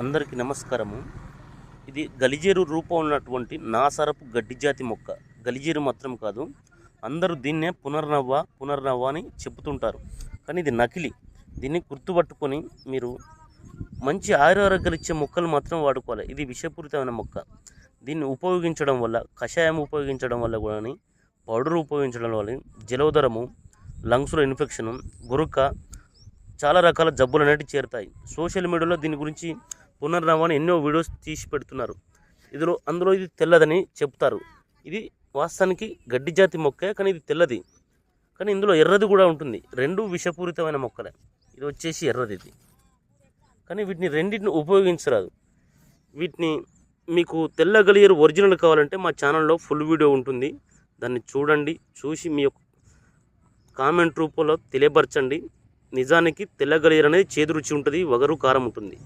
అందరికీ నమస్కారము. ఇది గలిజేరు రూపం ఉన్నటువంటి నాసరపు గడ్డి జాతి మొక్క. గలిజేరు మాత్రం కాదు, అందరూ దీన్నే పునర్నవ్వ అని చెబుతుంటారు. కానీ ఇది నకిలీ. దీన్ని గుర్తుపట్టుకొని మీరు మంచి ఆరోగ్యాలు ఇచ్చే మొక్కలు మాత్రం వాడుకోవాలి. ఇది విషపూరితమైన మొక్క. దీన్ని ఉపయోగించడం వల్ల, కషాయం ఉపయోగించడం వల్ల కానీ, పౌడర్ ఉపయోగించడం వల్ల జలోదరము, లంగ్స్లో ఇన్ఫెక్షను, గురుక, చాలా రకాల జబ్బులు అనేవి చేరుతాయి. సోషల్ మీడియాలో దీని గురించి పునర్నవాన్ని ఎన్నో వీడియోస్ తీసి పెడుతున్నారు. అందులో ఇది తెల్లదని చెప్తారు. ఇది వాస్తవానికి గడ్డి జాతి మొక్కే, కానీ ఇది తెల్లది. కానీ ఇందులో ఎర్రది కూడా ఉంటుంది. రెండు విషపూరితమైన మొక్కలే. ఇది వచ్చేసి ఎర్రది ఇది. కానీ వీటిని రెండింటిని ఉపయోగించరాదు. వీటిని మీకు తెల్ల గలియరు ఒరిజినల్ కావాలంటే మా ఛానల్లో ఫుల్ వీడియో ఉంటుంది. దాన్ని చూడండి. చూసి మీ యొక్క కామెంట్ రూపంలో తెలియపరచండి. నిజానికి తెల్ల గలియరు అనేది చేదు రుచి ఉంటుంది, వగరు కారం ఉంటుంది.